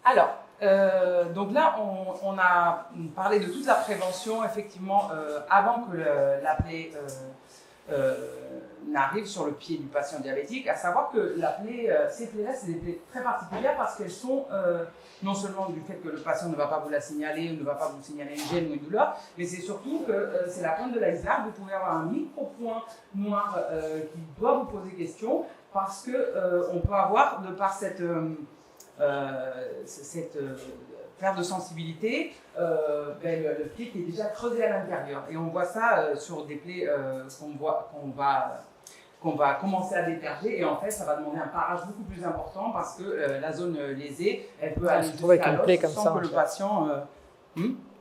Alors, donc là, on a parlé de toute la prévention, effectivement, avant que la plaie n'arrive sur le pied du patient diabétique, à savoir que ces plaies-là, c'est des plaies très particulières parce qu'elles sont non seulement du fait que le patient ne va pas vous la signaler ou ne va pas vous signaler une gêne ou une douleur, mais c'est surtout que c'est la pointe de l'iceberg. Vous pouvez avoir un micro-point noir qui doit vous poser question parce qu'on peut avoir, de par cette perte de sensibilité, le pied qui est déjà creusé à l'intérieur. Et on voit ça sur des plaies qu'on va commencer à déterger. Et en fait, ça va demander un parage beaucoup plus important parce que la zone lésée, elle peut aller jusqu'à l'os sans que le patient...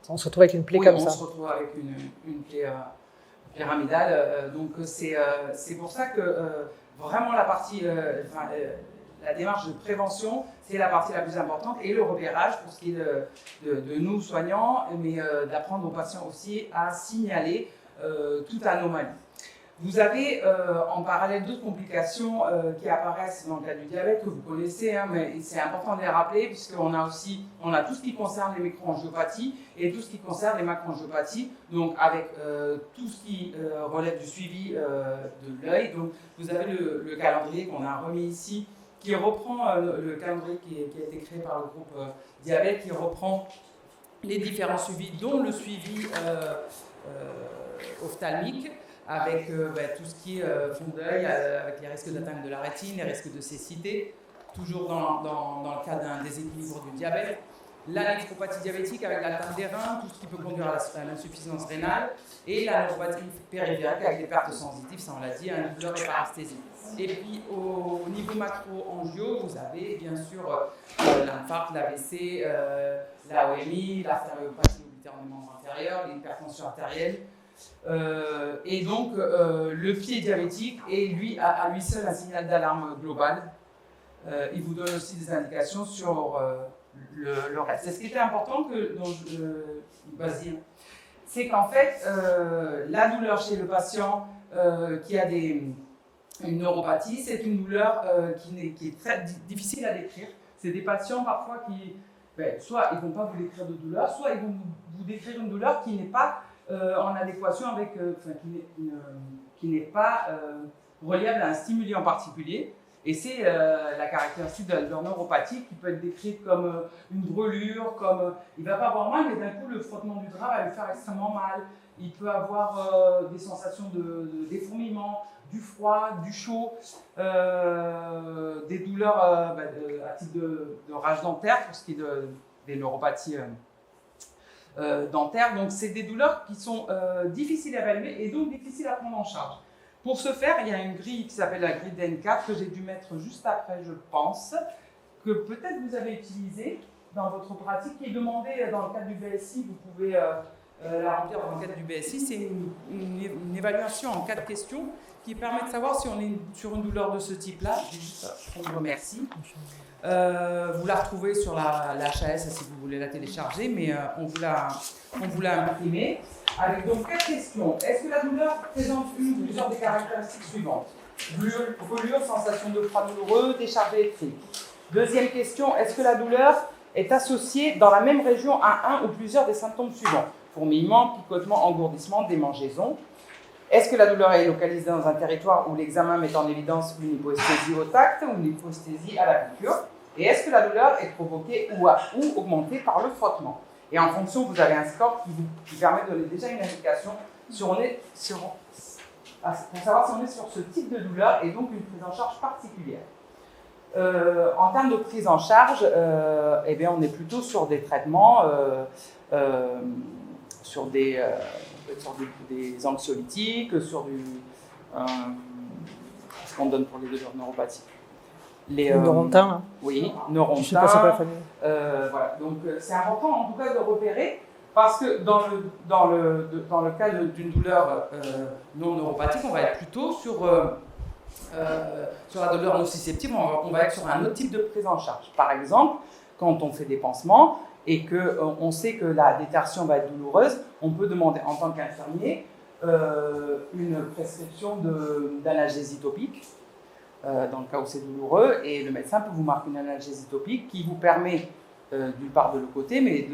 On se retrouve avec une plaie comme ça. On se retrouve avec une plaie pyramidale. Donc c'est pour ça que vraiment la partie... la démarche de prévention, c'est la partie la plus importante, et le repérage pour ce qui est de nous soignants, mais d'apprendre aux patients aussi à signaler toute anomalie. Vous avez en parallèle d'autres complications qui apparaissent dans le cas du diabète, que vous connaissez, hein, mais c'est important de les rappeler, puisqu'on a tout ce qui concerne les microangiopathies et tout ce qui concerne les macroangiopathies, donc avec tout ce qui relève du suivi de l'œil. Donc vous avez le calendrier qu'on a remis ici, qui reprend le calendrier qui a été créé par le groupe Diabète, qui reprend les différents suivis, dont le suivi ophtalmique, avec tout ce qui est fond d'œil, avec les risques d'atteinte de la rétine, les risques de cécité, toujours dans le cas d'un déséquilibre du diabète. La néphropathie diabétique avec l'atteinte des reins, tout ce qui peut conduire à l'insuffisance rénale, et la néphropathie périphérique avec des pertes sensitives, ça on l'a dit, une douleur et paresthésie. Et puis au niveau macro-angio, vous avez bien sûr l'infarct, l'AVC, la OMI, l'artériopathie oblitère du membre inférieur, l'hypertension artérielle. Et donc le pied diabétique est lui à lui seul un signal d'alarme global. Il vous donne aussi des indications sur le reste. C'est ce qui était important Basile, c'est qu'en fait la douleur chez le patient qui a une neuropathie, c'est une douleur qui est très difficile à décrire. C'est des patients parfois qui, soit ils ne vont pas vous décrire de douleur, soit ils vont vous décrire une douleur qui n'est pas en adéquation avec, qui n'est pas reliable à un stimuli en particulier. Et c'est la caractéristique de leur neuropathie qui peut être décrite comme une brûlure, il ne va pas avoir mal, mais d'un coup le frottement du drap va lui faire extrêmement mal. Il peut avoir des sensations de défourmillement, du froid, du chaud, des douleurs à type de rage dentaire pour ce qui est des neuropathies dentaires. Donc c'est des douleurs qui sont difficiles à évaluer et donc difficiles à prendre en charge. Pour ce faire, il y a une grille qui s'appelle la grille DN4 que j'ai dû mettre juste après, je pense, que peut-être vous avez utilisée dans votre pratique, qui est demandée dans le cadre du BSI. Vous pouvez la remplir dans le cadre du BSI. C'est une évaluation en 4 questions qui permet de savoir si on est sur une douleur de ce type-là. Je vous remercie. Vous la retrouvez sur la HAS si vous voulez la télécharger, mais on vous l'a imprimée. Avec donc 4 questions. Est-ce que la douleur présente une ou plusieurs des caractéristiques suivantes? Brûlure, sensation de froid douloureux, décharge électrique. Deuxième question, est-ce que la douleur est associée dans la même région à un ou plusieurs des symptômes suivants? Fourmillement, picotement, engourdissement, démangeaison. Est-ce que la douleur est localisée dans un territoire où l'examen met en évidence une hypoesthésie au tact ou une hypoesthésie à la piqûre? Et est-ce que la douleur est provoquée ou augmentée par le frottement? Et en fonction, vous avez un score qui permet de donner déjà une indication pour savoir si on est sur ce type de douleur et donc une prise en charge particulière. En termes de prise en charge, on est plutôt sur des traitements, sur des anxiolytiques, sur ce qu'on donne pour les douleurs neuropathiques. Neurontin, là. Oui, Neurontin. Je sais pas, c'est pas la famille. Voilà. Donc c'est important en tout cas de repérer, parce que dans le cas d'une douleur non neuropathique, on va être plutôt sur la douleur nociceptive, on va être sur un autre type de prise en charge. Par exemple, quand on fait des pansements et qu'on sait que la détertion va être douloureuse, on peut demander en tant qu'infirmier une prescription d'analgésie topique. Dans le cas où c'est douloureux, et le médecin peut vous marquer une analgésie topique qui vous permet d'une part de le côté, mais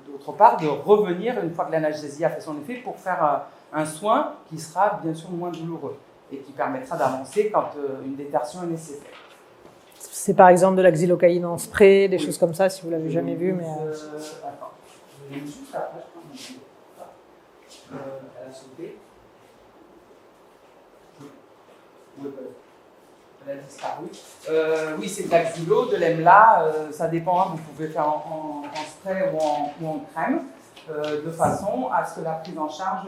d'autre part de revenir une fois que l'analgésie a fait son effet pour faire un soin qui sera bien sûr moins douloureux et qui permettra d'avancer quand une détertion est nécessaire. C'est par exemple de la xylocaïne en spray, des choses comme ça, si vous l'avez jamais vu. Mais attends, je vais juste après, je prends elle a sauté. Elle a disparu. Oui, c'est de la xylo, de l'EMLA, ça dépend, vous pouvez faire en spray ou en crème, de façon à ce que la prise en charge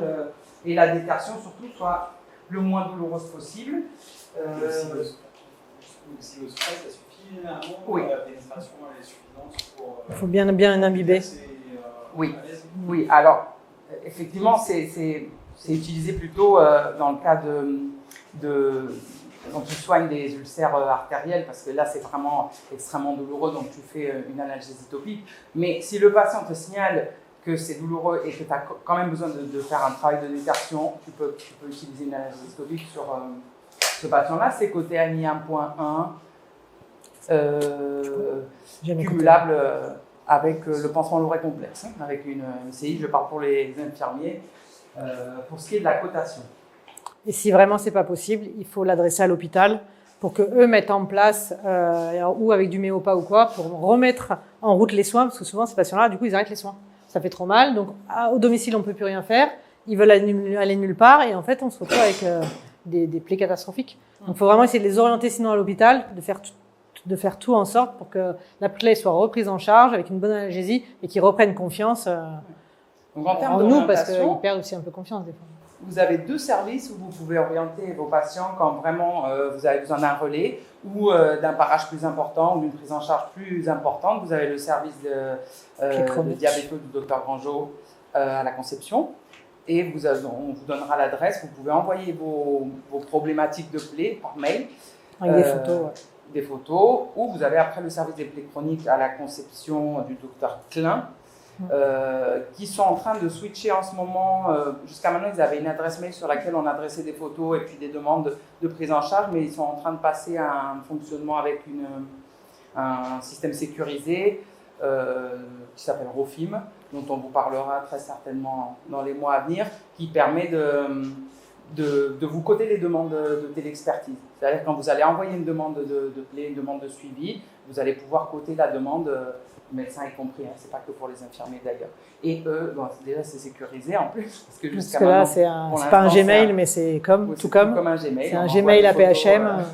et la détertion surtout soit le moins douloureuse possible. Si le spray, ça suffit généralement, oui. La pénétration elle est suffisante pour... Il faut bien imbiber. Oui, oui, alors effectivement c'est utilisé plutôt dans le cas quand tu soignes des ulcères artériels, parce que là c'est vraiment extrêmement douloureux, donc tu fais une analgésie topique. Mais si le patient te signale que c'est douloureux et que tu as quand même besoin de faire un travail de détertion, tu peux utiliser une analgésie topique sur ce patient-là. C'est côté ANI 1.1, cumulable avec le pansement lourd et complexe, avec une CI, je parle pour les infirmiers, pour ce qui est de la cotation. Et si vraiment c'est pas possible, il faut l'adresser à l'hôpital pour que eux mettent en place, ou avec du méopa ou quoi, pour remettre en route les soins, parce que souvent ces patients-là, du coup, ils arrêtent les soins. Ça fait trop mal, donc au domicile, on peut plus rien faire. Ils veulent aller nulle part, et en fait, on se retrouve avec des plaies catastrophiques. Donc, il faut vraiment essayer de les orienter sinon à l'hôpital, de faire tout en sorte pour que la plaie soit reprise en charge avec une bonne analgésie et qu'ils reprennent confiance donc, en nous, parce qu'ils perdent aussi un peu confiance des fois. Vous avez 2 services où vous pouvez orienter vos patients quand vraiment vous avez besoin d'un relais ou d'un parage plus important ou d'une prise en charge plus importante. Vous avez le service de diabéto du Dr Grangeau à la Conception et on vous donnera l'adresse. Vous pouvez envoyer vos problématiques de plaies par mail. Avec des photos. Ouais. Des photos, ou vous avez après le service des plaies chroniques à la Conception du Dr Klein. Qui sont en train de switcher en ce moment. Jusqu'à maintenant, ils avaient une adresse mail sur laquelle on adressait des photos et puis des demandes de prise en charge, mais ils sont en train de passer à un fonctionnement avec un système sécurisé qui s'appelle Rofim, dont on vous parlera très certainement dans les mois à venir, qui permet de vous coder les demandes de téléexpertise. C'est-à-dire quand vous allez envoyer une demande de plaie, une demande de suivi, vous allez pouvoir coder la demande, médecin y compris, hein, c'est pas que pour les infirmiers d'ailleurs. Et eux, déjà c'est sécurisé en plus, parce que jusqu'à maintenant, c'est pas un Gmail, mais c'est comme un Gmail. C'est un Gmail APHM.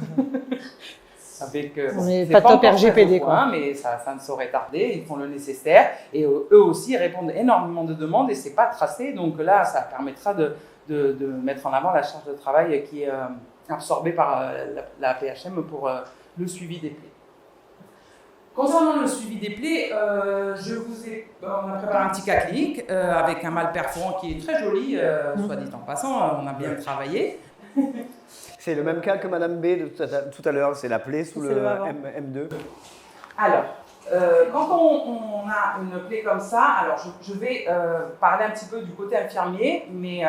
On n'est pas top RGPD quoi. Mais ça ne saurait tarder, ils font le nécessaire et eux aussi répondent énormément de demandes et c'est pas tracé, donc là ça permettra de mettre en avant la charge de travail qui est absorbée par la PHM pour le suivi des plaies. Concernant le suivi des plaies, on a préparé un petit cas clinique avec un mal perforant qui est très joli, soit dit en passant, on a bien travaillé. C'est le même cas que Madame B de tout à l'heure, c'est la plaie sous le M2. Alors, quand on a une plaie comme ça, alors je vais parler un petit peu du côté infirmier, mais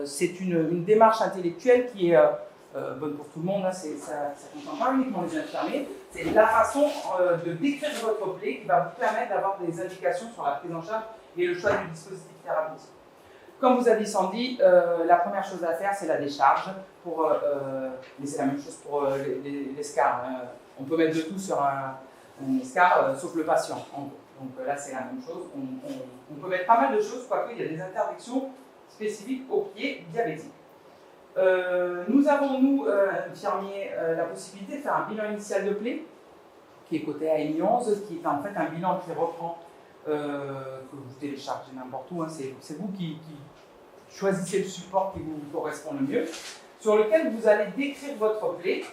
c'est une démarche intellectuelle qui est bonne pour tout le monde, là, ça ne concerne pas uniquement les infirmiers, c'est la façon de décrire votre plaie qui va vous permettre d'avoir des indications sur la prise en charge et le choix du dispositif thérapeutique. Comme vous avez dit, la première chose à faire, c'est la décharge, mais c'est la même chose pour l'escar. On peut mettre de tout sur un escar, sauf le patient. Donc là, c'est la même chose. On peut mettre pas mal de choses, quoique il y a des interdictions spécifiques aux pieds diabétiques. Nous avons, nous, infirmiers, la possibilité de faire un bilan initial de plaie, qui est coté AMI11, qui est en fait un bilan qui reprend, que vous téléchargez n'importe où, hein, c'est vous qui choisissez le support qui vous correspond le mieux, sur lequel vous allez décrire votre plaie.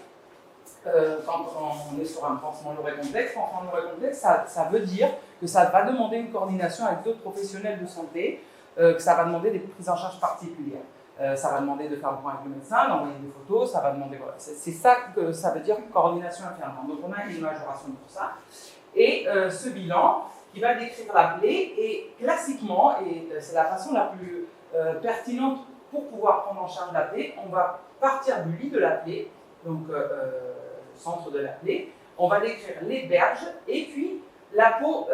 Quand on est sur un pansement lourd et complexe, ça veut dire que ça va demander une coordination avec d'autres professionnels de santé, que ça va demander des prises en charge particulières. Ça va demander de faire le point avec le médecin, d'envoyer des photos, ça va demander, voilà, c'est ça que ça veut dire coordination infirmière. Donc on a une majoration pour ça. Et ce bilan qui va décrire la plaie, et classiquement, et c'est la façon la plus pertinente pour pouvoir prendre en charge la plaie, on va partir du lit de la plaie, donc centre de la plaie, on va décrire les berges, et puis La peau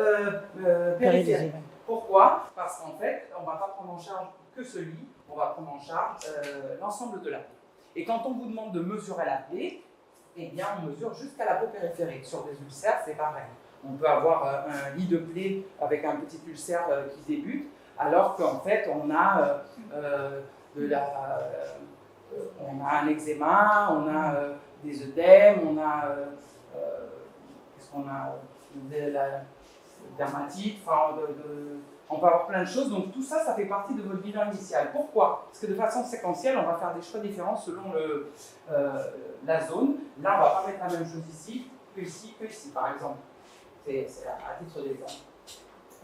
périphérique. Périlysive. Pourquoi? Parce qu'en fait, on ne va pas prendre en charge que ce lit, on va prendre en charge l'ensemble de la peau. Et quand on vous demande de mesurer la plaie, eh bien, on mesure jusqu'à la peau périphérique. Sur des ulcères, c'est pareil. On peut avoir un lit de plaie avec un petit ulcère qui débute, alors qu'en fait, on a un eczéma, on a des œdèmes, on a qu'est-ce qu'on a, de la dermatite, enfin, on peut avoir plein de choses. Donc tout ça, ça fait partie de votre bilan initial. Pourquoi? Parce que de façon séquentielle, on va faire des choix différents selon la zone. Là, on ne va pas mettre la même chose ici, que ici, par exemple. C'est à titre d'exemple.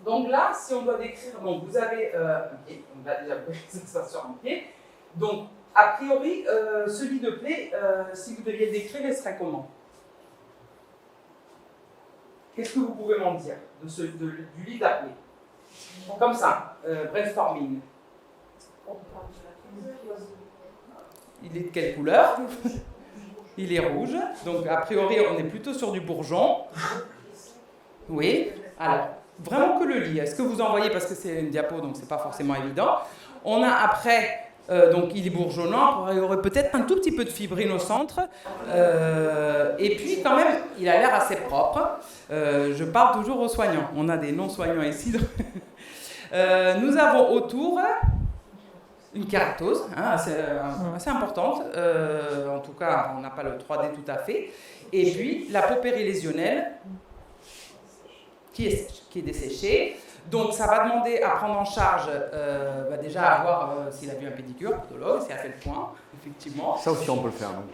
Donc là, si on doit décrire, donc vous avez un pied, on va déjà voir ça sur un pied. Donc, a priori, ce lit de plaie, si vous deviez le décrire, il serait comment? Qu'est-ce que vous pouvez m'en dire du lit de la plaie? Comme ça, brainstorming. Il est de quelle couleur? Il est rouge. Donc, a priori, on est plutôt sur du bourgeon. Oui. Alors, vraiment que le lit. Est-ce que vous en voyez? Parce que c'est une diapo, donc c'est pas forcément évident. On a après, donc il est bourgeonnant. Il y aurait peut-être un tout petit peu de fibrine au centre. Et puis, quand même, il a l'air assez propre. Je parle toujours aux soignants. On a des non-soignants ici. Donc nous avons autour une kératose, assez importante. En tout cas, on n'a pas le 3D tout à fait. Et puis, la peau périlésionnelle qui est desséchée. Donc, ça va demander à prendre en charge, déjà à voir s'il a vu un pédicure, podologue, s'il a fait le point, effectivement. Ça aussi, on peut le faire. Donc.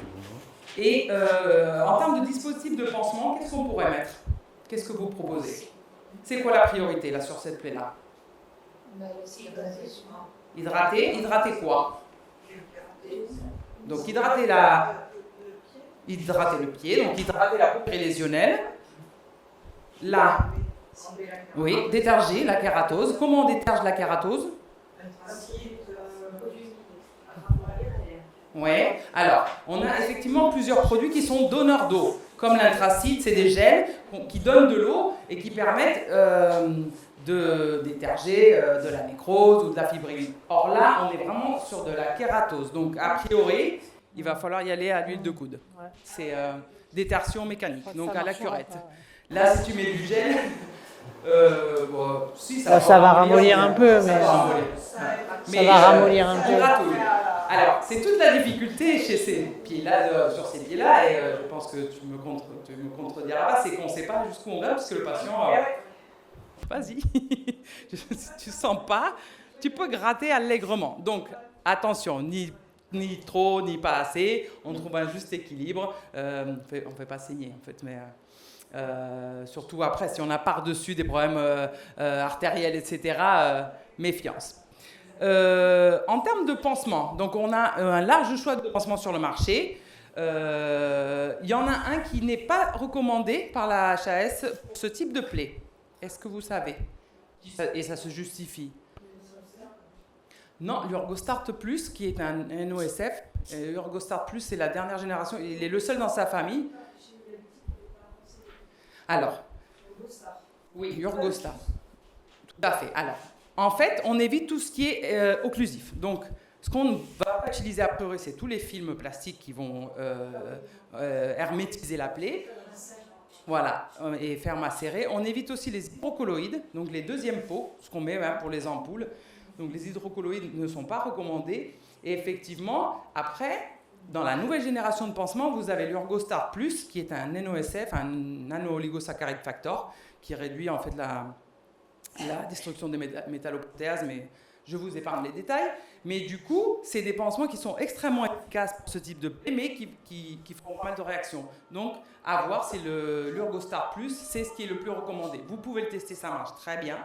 Et en termes de dispositif de pansement, qu'est-ce qu'on pourrait mettre? Qu'est-ce que vous proposez? C'est quoi la priorité là sur cette plaie-là? Hydrater. Hydrater quoi? Donc hydrater le pied, donc hydrater la peau périlésionnelle. Là, oui, déterger la kératose. Comment on déterge la kératose? Oui, alors, on a effectivement plusieurs produits qui sont donneurs d'eau. Comme l'anthracite, c'est des gels qui donnent de l'eau et qui permettent de déterger de la nécrose ou de la fibrine. Or là, on est vraiment sur de la kératose. Donc, a priori, il va falloir y aller à l'huile de coude. Ouais. C'est détertion mécanique, donc à la curette. Pas, ouais. Là, si tu mets du gel, si, Ça va ramollir un peu, mais ça va ramollir un peu. Gratouille. Alors, c'est toute la difficulté chez ces pieds-là, sur ces pieds-là, et je pense que tu me contrediras pas, c'est qu'on ne sait pas jusqu'où on va, parce que le patient... vas-y, tu sens pas, tu peux gratter allègrement. Donc, attention, ni trop, ni pas assez, on trouve un juste équilibre. On ne fait pas saigner, en fait, mais... surtout après, si on a par-dessus des problèmes artériels, etc., méfiance. En termes de pansement, donc on a un large choix de pansements sur le marché. Il y en a un qui n'est pas recommandé par la HAS pour ce type de plaie. Est-ce que vous savez? Et ça se justifie. Non, l'Urgostart Plus, qui est un NOSF. Urgostart Plus, c'est la dernière génération. Il est le seul dans sa famille. Alors, oui, Urgostart. Tout à fait. Alors, en fait, on évite tout ce qui est occlusif. Donc, ce qu'on ne va pas utiliser a priori, c'est tous les films plastiques qui vont hermétiser la plaie. Voilà, et faire macérer. On évite aussi les hydrocolloïdes, donc les deuxièmes pots, ce qu'on met même pour les ampoules. Donc, les hydrocolloïdes ne sont pas recommandés. Et effectivement, après... Dans la nouvelle génération de pansement, vous avez l'Urgostart Plus, qui est un NOSF, un nano-oligosaccharide factor, qui réduit en fait la destruction des métalloprotéases, mais je vous épargne les détails. Mais du coup, c'est des pansements qui sont extrêmement efficaces pour ce type de plaie, mais qui font pas mal de réactions. Donc, à voir si l'Urgostart Plus, c'est ce qui est le plus recommandé. Vous pouvez le tester, ça marche très bien.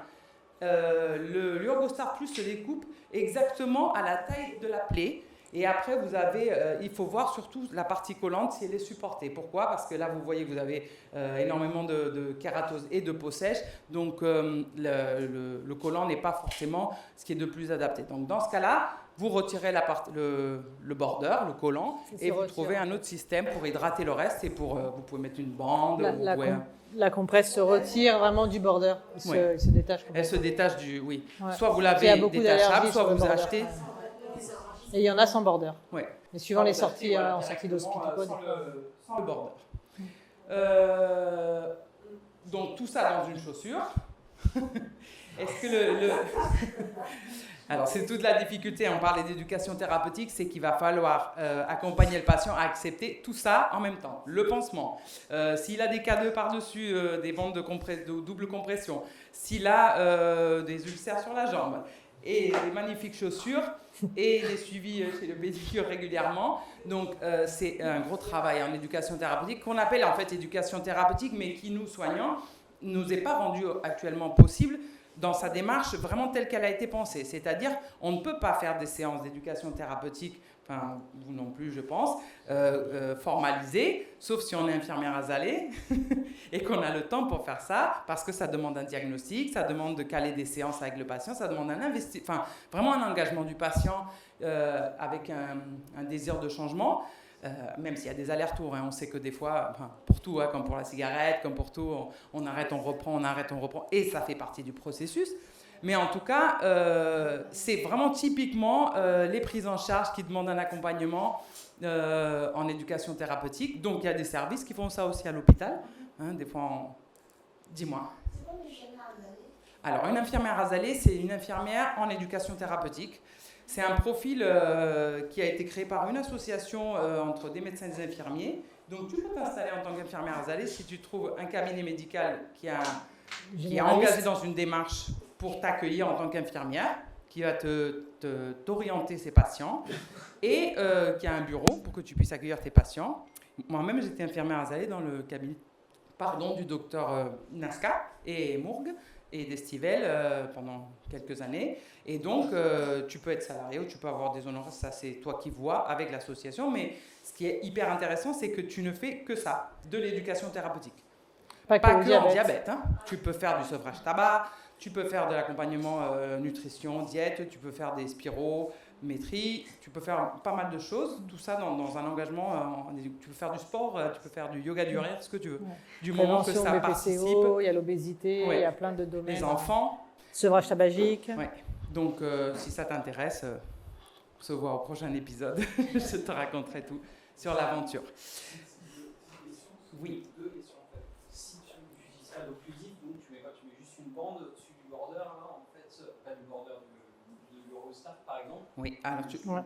L'Urgostart Plus se découpe exactement à la taille de la plaie. Et après, vous avez, il faut voir surtout la partie collante si elle est supportée. Pourquoi? Parce que là, vous voyez que vous avez énormément de kératose et de peau sèche. Donc, le collant n'est pas forcément ce qui est de plus adapté. Donc, dans ce cas-là, vous retirez le border, le collant, et vous trouvez un autre système pour hydrater le reste. Et vous pouvez mettre une bande. La compresse se retire vraiment du border. Elle se détache. Elle se détache du... Oui. Ouais. Soit vous l'avez détachable, soit vous achetez... Et il y en a sans border. Oui. Mais suivant les sorties en sortie d'hospice. Sans le border. Donc tout ça dans une chaussure. Est-ce que Alors c'est toute la difficulté, on parlait d'éducation thérapeutique, c'est qu'il va falloir accompagner le patient à accepter tout ça en même temps. Le pansement, s'il a des K2 par-dessus, des bandes de double compression, s'il a des ulcères sur la jambe, et des magnifiques chaussures, et des suivis chez le pédicure régulièrement. Donc c'est un gros travail en éducation thérapeutique, qu'on appelle en fait éducation thérapeutique, mais qui nous, soignants, nous est pas rendu actuellement possible dans sa démarche vraiment telle qu'elle a été pensée. C'est-à-dire, on ne peut pas faire des séances d'éducation thérapeutique, enfin, vous non plus, je pense, formalisées, sauf si on est infirmière azalée et qu'on a le temps pour faire ça, parce que ça demande un diagnostic, ça demande de caler des séances avec le patient, ça demande vraiment un engagement du patient avec un désir de changement. Même s'il y a des allers-retours, hein, on sait que des fois, pour tout, hein, comme pour la cigarette, comme pour tout, on arrête, on reprend, et ça fait partie du processus. Mais en tout cas, c'est vraiment typiquement les prises en charge qui demandent un accompagnement en éducation thérapeutique. Donc il y a des services qui font ça aussi à l'hôpital. Hein, des fois, dis-moi. C'est quoi une infirmière azalée ? Alors, une infirmière azalée, c'est une infirmière en éducation thérapeutique. C'est un profil qui a été créé par une association entre des médecins et des infirmiers. Donc, tu peux t'installer en tant qu'infirmière azalée si tu trouves un cabinet médical qui est engagé dans une démarche pour t'accueillir en tant qu'infirmière, qui va t'orienter ses patients, et qui a un bureau pour que tu puisses accueillir tes patients. Moi-même, j'étais infirmière azalée dans le cabinet du docteur Nasca et Mourgue et d'Estivelle pendant quelques années. Et donc, tu peux être salarié ou tu peux avoir des honoraires, ça c'est toi qui vois avec l'association. Mais ce qui est hyper intéressant, c'est que tu ne fais que ça, de l'éducation thérapeutique. Pas que en diabète. Hein. Tu peux faire du sevrage tabac, tu peux faire de l'accompagnement nutrition, diète, tu peux faire des spirométries, tu peux faire pas mal de choses. Tout ça dans un engagement. Tu peux faire du sport, tu peux faire du yoga du rire, ce que tu veux. Ouais. Du moment que ça participe. Il y a l'obésité, il y a plein de domaines. Les enfants. Sevrage tabagique. Ouais. Donc, si ça t'intéresse, on se voit au prochain épisode. Je te raconterai tout sur l'aventure. Oui. Deux questions en fait. Si tu utilises ça d'occlusif, donc tu mets juste une bande au-dessus du border, là, en fait, pas du border de l'Eurostar par exemple. Oui, alors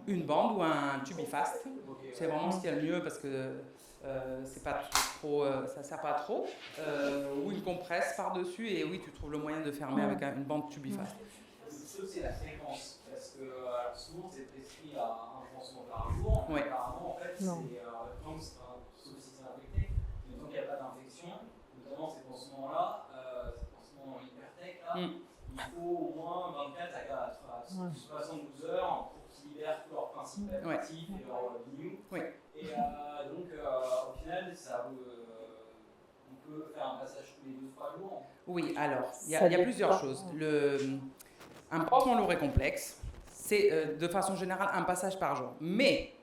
une bande ou un tubifast. Okay, c'est vraiment ce qu'il y a le mieux parce que c'est pas trop, ça sert pas trop. Ou une compresse par-dessus et oui, tu trouves le moyen de fermer avec une bande tubifast. C'est la fréquence, parce que souvent c'est prescrit à un pansement par jour. Ouais. Apparemment, en fait, sauf si c'est infecté, mais tant qu'il n'y a pas d'infection, notamment ces pansements-là, ces pansements hypertech, là, il faut au moins 24 à 72 heures pour qu'ils libèrent tous leurs principes actifs et leurs lignes. Et donc, au final, on peut faire un passage tous les 2-3 jours. Oui, alors, il y a plusieurs choses. Un pansement lourd et complexe, c'est de façon générale un passage par jour. Mais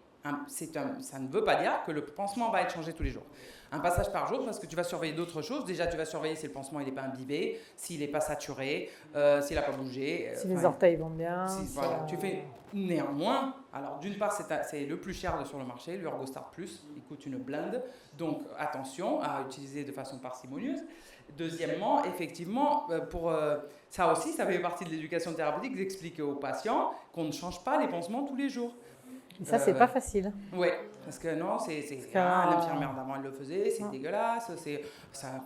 ça ne veut pas dire que le pansement va être changé tous les jours. Un passage par jour parce que tu vas surveiller d'autres choses. Déjà, tu vas surveiller si le pansement il n'est pas imbibé, s'il n'est pas saturé, s'il n'a pas bougé. Si les orteils vont bien. Voilà, tu fais néanmoins. Alors, d'une part, c'est le plus cher sur le marché, l'Ergostar Plus. Il coûte une blinde. Donc, attention à utiliser de façon parcimonieuse. Deuxièmement, effectivement, ça aussi, ça fait partie de l'éducation thérapeutique, d'expliquer aux patients qu'on ne change pas les pansements tous les jours. Et ça, c'est pas facile. Oui, parce que non, l'infirmière d'avant, elle le faisait, c'est dégueulasse,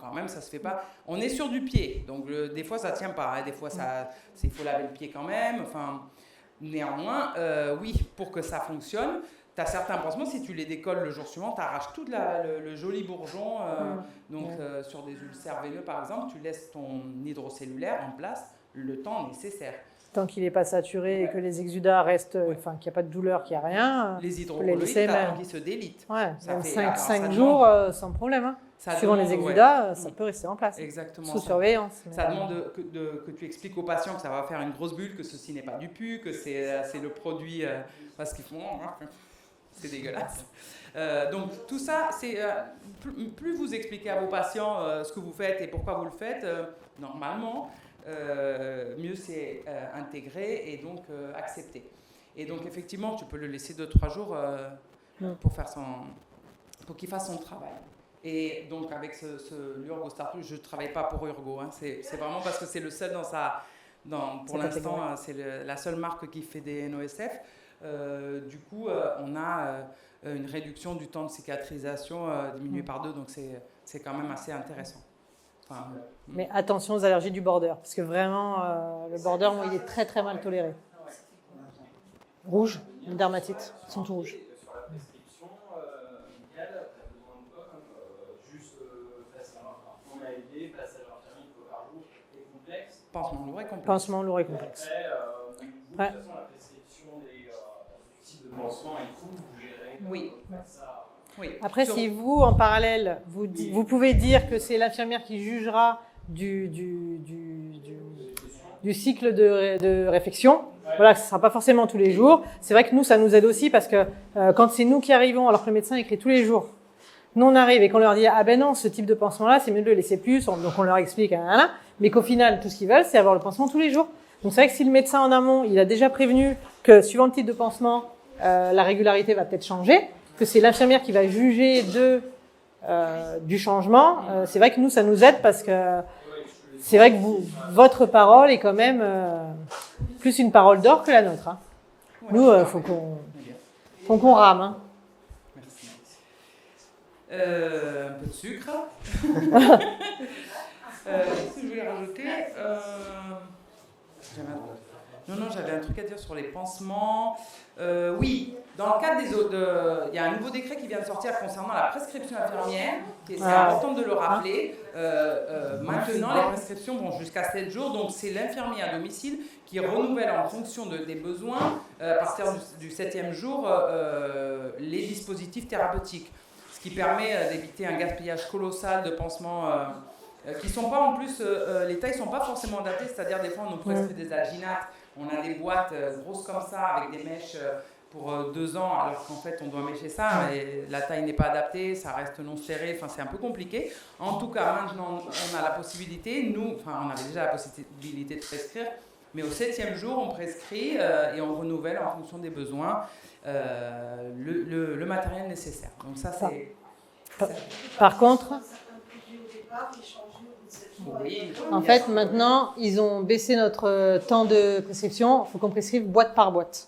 quand même, ça se fait pas. On est sur du pied, donc des fois, ça tient pas, hein, des fois, il faut laver le pied quand même. Enfin, néanmoins, oui, pour que ça fonctionne, tu as certains pansements, si tu les décolles le jour suivant, tu arraches tout le joli bourgeon. Sur des ulcères veineux, par exemple, tu laisses ton hydrocellulaire en place le temps nécessaire. Tant qu'il n'est pas saturé et que les exudats restent, qu'il n'y a pas de douleur, qu'il n'y a rien. Les hydrocolloïdes, tant qu'ils se délitent. Ouais, 5 jours sans problème. Hein. suivant les exudats, ça peut rester en place. Exactement. Sous surveillance. Ça demande que tu expliques aux patients que ça va faire une grosse bulle, que ceci n'est pas du pus, que c'est le produit, parce qu'ils font... c'est dégueulasse. Donc tout ça, c'est plus vous expliquez à vos patients ce que vous faites et pourquoi vous le faites, normalement, mieux c'est intégré et donc accepté. Et donc effectivement, tu peux le laisser 2-3 jours pour qu'il fasse son travail. Et donc avec l'Urgo Startup, je ne travaille pas pour Urgo, hein, c'est vraiment parce que c'est le seul pour l'instant, c'est la seule marque qui fait des NOSF. Du coup, on a une réduction du temps de cicatrisation diminué par 2, donc c'est quand même assez intéressant. Enfin, mais attention aux allergies du border, parce que vraiment, le border, moi, il est très très mal toléré. Rouge, les dermatites sont tout rouges. Sur la prescription médicale, tu as besoin de quoi comme juste on a aidé, passage infirmier par jour et complexe. Pansement lourd et complexe. Pansement lourd et complexe. Après, de toute façon, la prescription du type de pansement et tout, vous gérez. Oui. Ça. Oui. Après, si vous, en parallèle, vous pouvez dire que c'est l'infirmière qui jugera du cycle de réflexion. Voilà, ce ne sera pas forcément tous les jours. C'est vrai que nous, ça nous aide aussi parce que quand c'est nous qui arrivons, alors que le médecin écrit tous les jours, nous on arrive et qu'on leur dit « Ah ben non, ce type de pansement-là, c'est mieux de le laisser plus », donc on leur explique, mais qu'au final, tout ce qu'ils veulent, c'est avoir le pansement tous les jours. Donc c'est vrai que si le médecin en amont, il a déjà prévenu que suivant le type de pansement, la régularité va peut-être changer, que c'est l'infirmière qui va juger du changement, c'est vrai que nous, ça nous aide parce que c'est vrai que votre parole est quand même plus une parole d'or que la nôtre. Hein. Nous, il faut qu'on rame. Hein. Merci. Un peu de sucre. Qu'est-ce que je voulais rajouter j'avais un truc à dire sur les pansements. Oui, dans le cadre des autres, il y a un nouveau décret qui vient de sortir concernant la prescription infirmière. C'est important de le rappeler. Maintenant, les prescriptions vont jusqu'à 7 jours. Donc, c'est l'infirmier à domicile qui renouvelle en fonction des besoins, à partir du 7e jour, les dispositifs thérapeutiques. Ce qui permet d'éviter un gaspillage colossal de pansements qui ne sont pas en plus, les tailles ne sont pas forcément adaptées. C'est-à-dire, des fois, on nous prescrit des alginates. On a des boîtes grosses comme ça, avec des mèches pour 2 ans, alors qu'en fait, on doit mècher ça, et la taille n'est pas adaptée, ça reste non serré, enfin, c'est un peu compliqué. En tout cas, maintenant, on a la possibilité, on avait déjà la possibilité de prescrire, mais au 7e jour, on prescrit et on renouvelle en fonction des besoins le matériel nécessaire. Donc ça, c'est... Par contre... Oui. En fait, maintenant, ils ont baissé notre temps de prescription. Il faut qu'on prescrive boîte par boîte.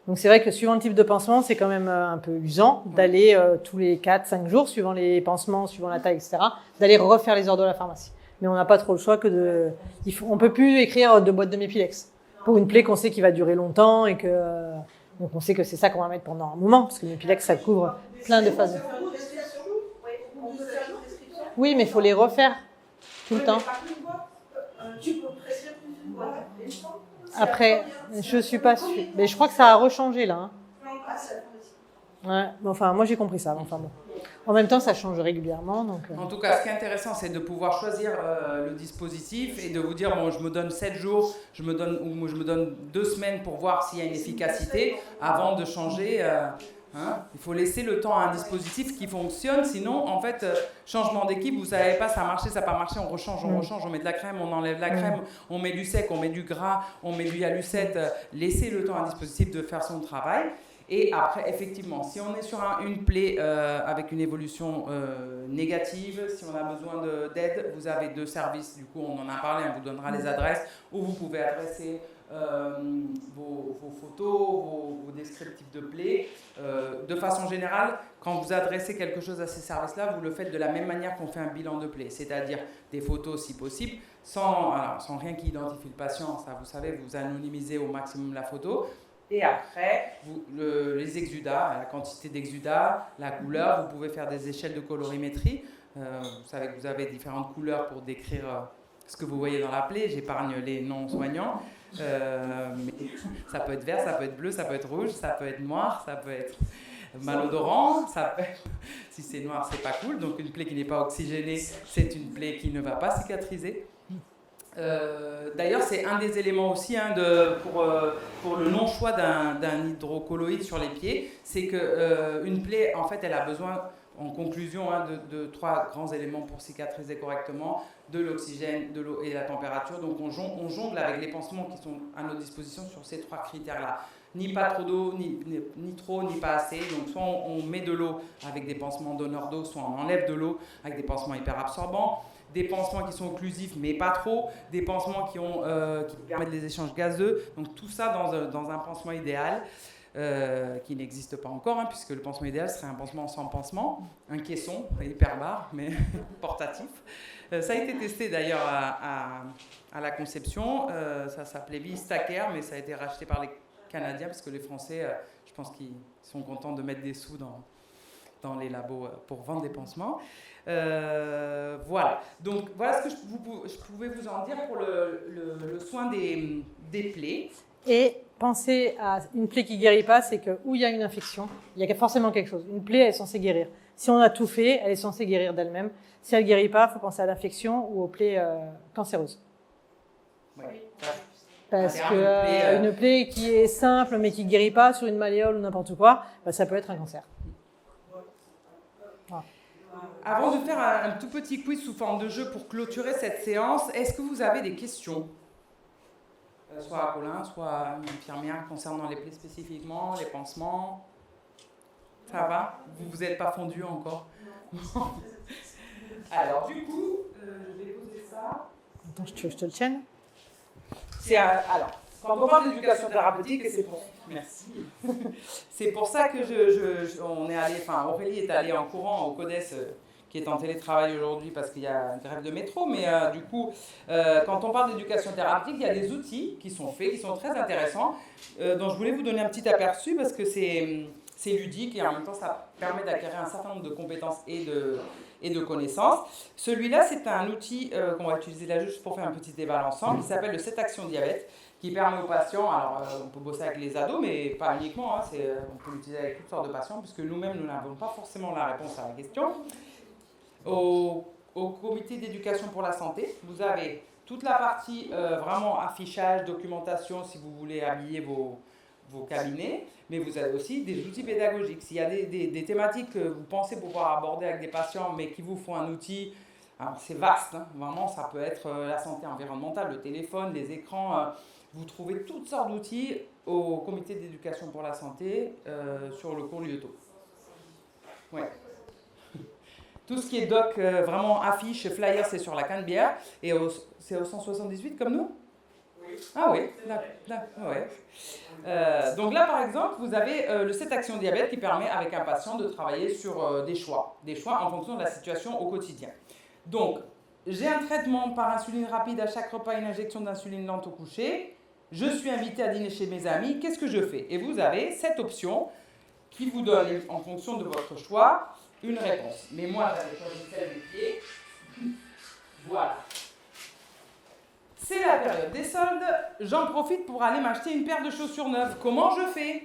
Donc, c'est vrai que suivant le type de pansement, c'est quand même un peu usant d'aller tous les 4-5 jours, suivant les pansements, suivant la taille, etc., d'aller refaire les ordres de la pharmacie. Mais on n'a pas trop le choix que on peut plus écrire de boîte de Mépilex pour une plaie qu'on sait qui va durer longtemps et que donc on sait que c'est ça qu'on va mettre pendant un moment, parce que le Mépilex, ça couvre plein de phases. Oui, mais il faut les refaire. Tout le temps. Après, je suis pas sûre. Mais je crois que ça a rechangé là. Hein. Ouais, enfin, moi j'ai compris ça. Enfin bon. En même temps, ça change régulièrement. Donc, En tout cas, ce qui est intéressant, c'est de pouvoir choisir le dispositif et de vous dire, bon, je me donne 7 jours, je me donne 2 semaines pour voir s'il y a une efficacité avant de changer. Il faut laisser le temps à un dispositif qui fonctionne, sinon, en fait, changement d'équipe, vous ne savez pas, ça a marché, ça n'a pas marché, on rechange, on met de la crème, on enlève la crème, on met du sec, on met du gras, on met du Yalucette. Laissez le temps à un dispositif de faire son travail. Et après, effectivement, si on est sur une plaie avec une évolution négative, si on a besoin d'aide, vous avez 2 services, du coup, on en a parlé, on vous donnera les adresses où vous pouvez adresser vos photos, vos descriptifs de plaies. De façon générale, quand vous adressez quelque chose à ces services-là, vous le faites de la même manière qu'on fait un bilan de plaie, c'est-à-dire des photos si possible, sans rien qui identifie le patient, ça vous savez, vous anonymisez au maximum la photo. Et après, les exudats, la quantité d'exudats, la couleur, vous pouvez faire des échelles de colorimétrie. Vous savez que vous avez différentes couleurs pour décrire ce que vous voyez dans la plaie. J'épargne les noms soignants. Mais ça peut être vert, ça peut être bleu, ça peut être rouge, ça peut être noir, ça peut être... malodorant. Si c'est noir, c'est pas cool. Donc une plaie qui n'est pas oxygénée, c'est une plaie qui ne va pas cicatriser. D'ailleurs, c'est un des éléments aussi pour le non-choix d'un hydrocolloïde sur les pieds, c'est qu'une plaie, en fait, elle a besoin, en conclusion, de 3 grands éléments pour cicatriser correctement, de l'oxygène, de l'eau et de la température. Donc on jongle avec les pansements qui sont à notre disposition sur ces 3 critères-là. Ni pas trop d'eau, ni trop, ni pas assez. Donc soit on met de l'eau avec des pansements donneurs d'eau, soit on enlève de l'eau avec des pansements hyperabsorbants. Des pansements qui sont occlusifs mais pas trop, des pansements qui permettent les échanges gazeux, donc tout ça dans un pansement idéal qui n'existe pas encore, puisque le pansement idéal serait un pansement sans pansement, un caisson hyperbare mais portatif. Ça a été testé d'ailleurs à la conception, ça s'appelait Vistaker, mais ça a été racheté par les Canadiens parce que les Français, je pense qu'ils sont contents de mettre des sous dans les labos pour vendre des pansements. Voilà, donc voilà ce que je pouvais vous en dire pour le soin des plaies. Et pensez à une plaie qui ne guérit pas, c'est que où il y a une infection, il y a forcément quelque chose. Une plaie, elle est censée guérir. Si on a tout fait, elle est censée guérir d'elle-même. Si elle ne guérit pas, il faut penser à l'infection ou aux plaies cancéreuses. Oui. Parce qu'une plaie qui est simple mais qui ne guérit pas sur une malléole ou n'importe quoi, ça peut être un cancer. Voilà. Avant de faire un tout petit quiz sous forme de jeu pour clôturer cette séance, est-ce que vous avez des questions ? Soit à Colin, soit à une infirmière concernant les plaies spécifiquement, les pansements. Ça va ? Vous vous êtes pas fondu encore ? Alors, du coup, je vais poser ça. Attends, je te le tienne. Alors, quand on parle d'éducation thérapeutique, merci. C'est pour ça que Aurélie est allée en courant au CODES, qui est en télétravail aujourd'hui parce qu'il y a une grève de métro, mais du coup, quand on parle d'éducation thérapeutique, il y a des outils qui sont faits, qui sont très intéressants, dont je voulais vous donner un petit aperçu parce que c'est ludique et en même temps ça permet d'acquérir un certain nombre de compétences et de connaissances. Celui-là, c'est un outil qu'on va utiliser là juste pour faire un petit débat ensemble, qui s'appelle le 7 Actions Diabète, qui permet aux patients, alors on peut bosser avec les ados, mais pas uniquement, on peut l'utiliser avec toutes sortes de patients, puisque nous-mêmes, nous n'avons pas forcément la réponse à la question. Au comité d'éducation pour la santé, vous avez toute la partie vraiment affichage, documentation, si vous voulez habiller vos cabinets, mais vous avez aussi des outils pédagogiques. S'il y a des thématiques que vous pensez pouvoir aborder avec des patients, mais qui vous font un outil, alors c'est vaste, vraiment, ça peut être la santé environnementale, le téléphone, les écrans, vous trouvez toutes sortes d'outils au comité d'éducation pour la santé sur le cours Lyoto. Ouais. Tout ce qui est doc, vraiment affiche, flyer, c'est sur la Canebière. Et c'est au 178 comme nous ? Oui. Ah oui, là, ouais. Donc là, par exemple, vous avez le 7 Actions Diabète qui permet avec un patient de travailler sur des choix en fonction de la situation au quotidien. Donc, j'ai un traitement par insuline rapide à chaque repas, une injection d'insuline lente au coucher. Je suis invité à dîner chez mes amis. Qu'est-ce que je fais ? Et vous avez cette option qui vous donne, en fonction de votre choix, une réponse. Mais moi, j'avais choisi celle des pieds. Voilà. C'est la période des soldes. J'en profite pour aller m'acheter une paire de chaussures neuves. Comment je fais ?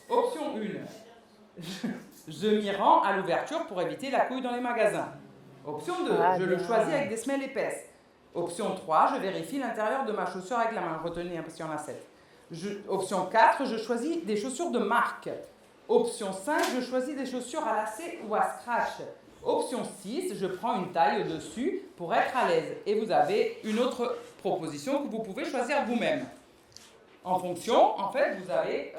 Option 1. Je m'y rends à l'ouverture pour éviter la couille dans les magasins. Option 2. Je le choisis avec des semelles épaisses. Option 3. Je vérifie l'intérieur de ma chaussure avec la main. Retenez parce qu'il y en a 7. Option 4. Je choisis des chaussures de marque. Option 5, je choisis des chaussures à lacets ou à scratch. Option 6, je prends une taille au-dessus pour être à l'aise. Et vous avez une autre proposition que vous pouvez choisir vous-même. En fonction, en fait, vous avez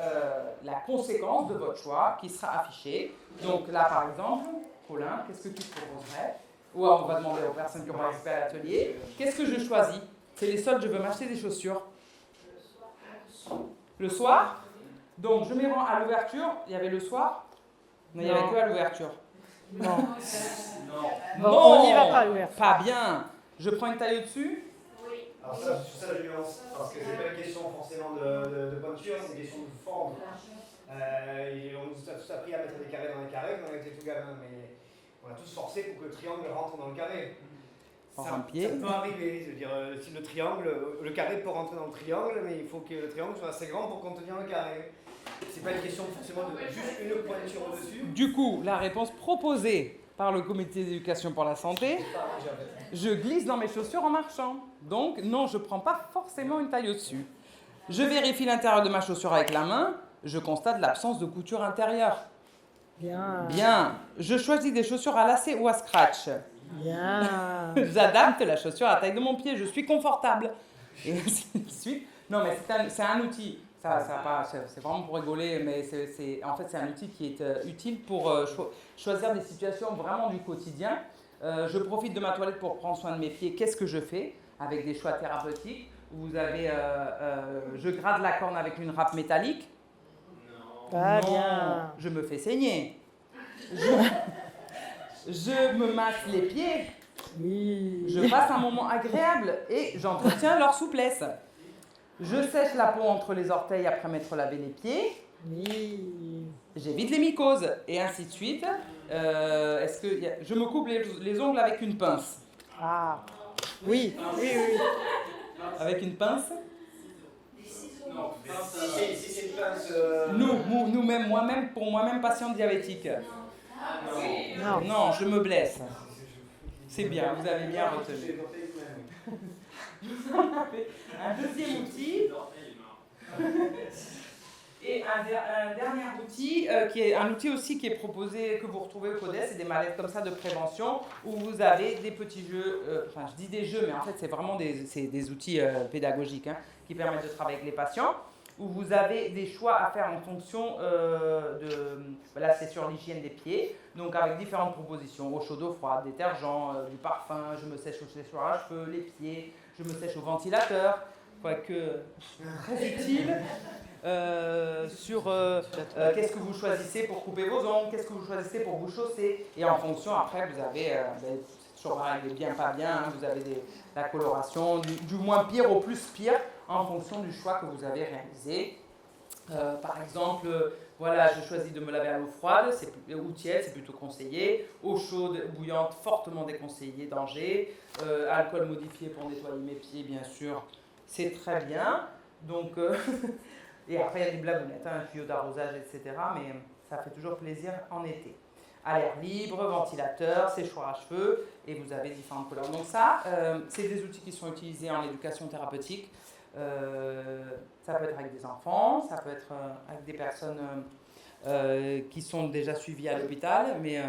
la conséquence de votre choix qui sera affichée. Donc là, par exemple, Colin, qu'est-ce que tu proposerais ? Ou on va demander aux personnes qui ont participé à l'atelier. Qu'est-ce que je choisis ? C'est les soldes, je veux m'acheter des chaussures. Le soir ? Donc, je me rends à l'ouverture. Il y avait le soir ? Non, il n'y avait que à l'ouverture. Non. Non. On n'y va pas à l'ouverture. Pas bien. Je prends une taille au-dessus ? Oui. Alors ça, sur ça, je nuance. Parce que c'est pas une question forcément de pointure, c'est une question de forme. On nous a tous appris à mettre des carrés dans les carrés, on était tout gamin, mais on a tous forcé pour que le triangle rentre dans le carré. Ça peut arriver, je veux dire, si le carré peut rentrer dans le triangle, mais il faut que le triangle soit assez grand pour contenir le carré. c'est pas une question forcément de juste une pointure au-dessus. Du coup, la réponse proposée par le comité d'éducation pour la santé, je glisse dans mes chaussures en marchant. Donc, non, je ne prends pas forcément une taille au-dessus. Je vérifie l'intérieur de ma chaussure avec la main, je constate l'absence de couture intérieure. Bien. Bien. Je choisis des chaussures à lacets ou à scratch. Bien. J'adapte la chaussure à la taille de mon pied, je suis confortable. Et ainsi de suite. Non, mais c'est un outil. C'est vraiment pour rigoler, mais en fait, c'est un outil qui est utile pour choisir des situations vraiment du quotidien. Je profite de ma toilette pour prendre soin de mes pieds. Qu'est-ce que je fais avec des choix thérapeutiques? Vous avez, je grade la corne avec une râpe métallique. Ah, Non, bien. je me fais saigner. Je me masse les pieds. Oui. Je passe un moment agréable et j'entretiens leur souplesse. Je sèche la peau entre les orteils après m'être lavé les pieds. Oui. J'évite les mycoses et ainsi de suite. Je me coupe les ongles avec une pince. Ah. Oui. Oui, oui. Avec une pince. Non, Si c'est une pince. Nous-mêmes, pour moi-même, patiente diabétique. Non. Non, je me blesse. C'est bien, vous avez bien retenu. Un deuxième outil. Et un dernier outil, qui est un outil aussi qui est proposé, que vous retrouvez au CODES, c'est des mallettes comme ça de prévention, où vous avez des petits jeux, enfin je dis des jeux, mais en fait c'est vraiment des outils pédagogiques qui permettent de travailler avec les patients, où vous avez des choix à faire en fonction là c'est sur l'hygiène des pieds, donc avec différentes propositions, eau chaude, eau froide, détergent, du parfum, je me sèche au séchoir à cheveux, les pieds, je me sèche au ventilateur, quoique très utile. Qu'est-ce que vous choisissez pour couper vos ongles, qu'est-ce que vous choisissez pour vous chausser, et en fonction après vous avez c'est toujours pareil, des bien pas bien, vous avez la coloration du moins pire au plus pire en fonction du choix que vous avez réalisé. Par exemple, voilà, je choisis de me laver à l'eau froide ou tiède, c'est plutôt conseillé. Eau chaude, bouillante, fortement déconseillé, danger. Alcool modifié pour nettoyer mes pieds, bien sûr, c'est très bien. Donc, et après, il y a des blagounettes, un tuyau d'arrosage, etc. Mais ça fait toujours plaisir en été. À l'air libre, ventilateur, séchoir à cheveux, et vous avez différentes couleurs. Donc ça, c'est des outils qui sont utilisés en éducation thérapeutique. Ça peut être avec des enfants, ça peut être avec des personnes qui sont déjà suivies à l'hôpital, mais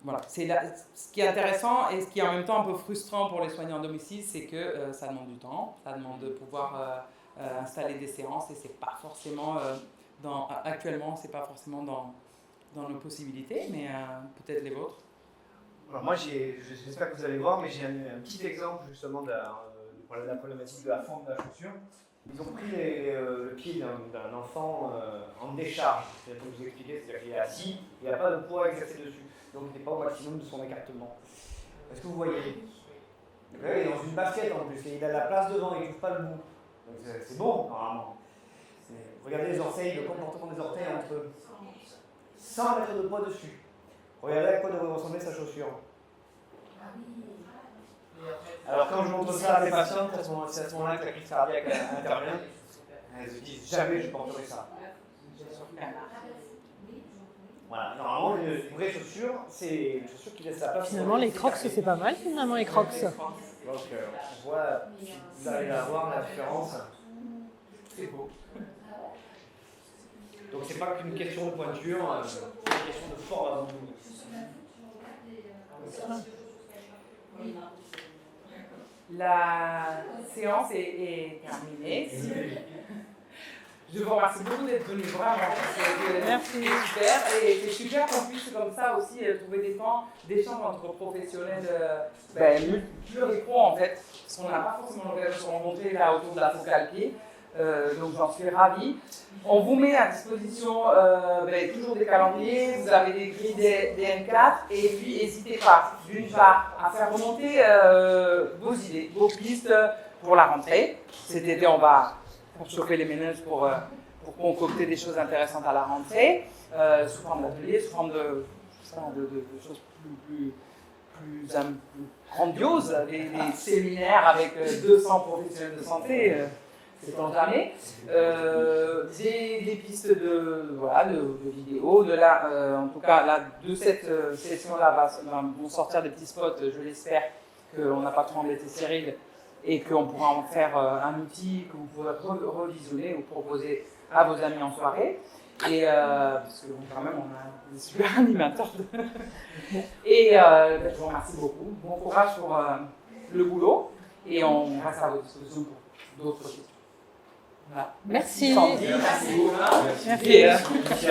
voilà. Ce qui est intéressant et ce qui est en même temps un peu frustrant pour les soignants à domicile, c'est que ça demande du temps, ça demande de pouvoir installer des séances et c'est pas forcément actuellement, c'est pas forcément dans nos possibilités, mais peut-être les vôtres. Alors moi, j'espère que vous allez voir, mais j'ai un petit exemple justement de la problématique de la forme de la chaussure. Ils ont pris le pied d'un enfant en décharge, c'est ce que je vous expliquais, c'est-à-dire qu'il est assis, il n'y a pas de poids exercé dessus, donc il n'est pas au maximum de son écartement. Est-ce que vous voyez? Il est dans une basket en plus, et il a la place devant, il ne touche pas le bout. Donc c'est bon, normalement. Regardez les orteils, le comportement des orteils entre 100 mètres de poids dessus. Regardez à quoi devrait ressembler sa chaussure. Alors quand je montre ça à mes patientes, c'est à ce moment-là que la crise cardiaque intervient. Elles se disent jamais je porterai ça. Voilà, normalement une vraie chaussure, c'est une chaussure qui laisse sa place. Finalement, les crocs, c'est pas mal, finalement, les crocs. Donc on voit, vous arrivez à voir la différence. C'est beau. Donc c'est pas qu'une question de pointure, c'est une question de forme avant tout. La séance est terminée. Je vous remercie beaucoup d'être venus, vraiment. Merci. C'est super. Et c'est super qu'on puisse comme ça aussi trouver des temps d'échange entre professionnels pluripro en fait. Parce qu'on n'a pas forcément l'occasion de se rencontrer là autour de la focale pied. Donc j'en suis ravie. On vous met à disposition toujours des calendriers, vous avez des grilles des N4 et puis n'hésitez pas d'une part à faire remonter vos idées, vos pistes pour la rentrée. Cet été on va chauffer les ménages pour concocter des choses intéressantes à la rentrée, sous forme d'ateliers, sous forme de choses plus grandioses, des séminaires avec 200 professionnels de santé. c'est entamé. Des pistes de vidéos, en tout cas là, de cette session-là vont sortir des petits spots, je l'espère, qu'on n'a pas trop embêté Cyril et qu'on pourra en faire un outil que vous pourrez revisionner ou proposer à vos amis en soirée. Et parce que quand même on a des super animateurs. Et je vous remercie beaucoup. Bon courage pour le boulot et on reste à votre disposition pour d'autres questions. Voilà. Merci. Sandy, merci beaucoup. Merci. Merci.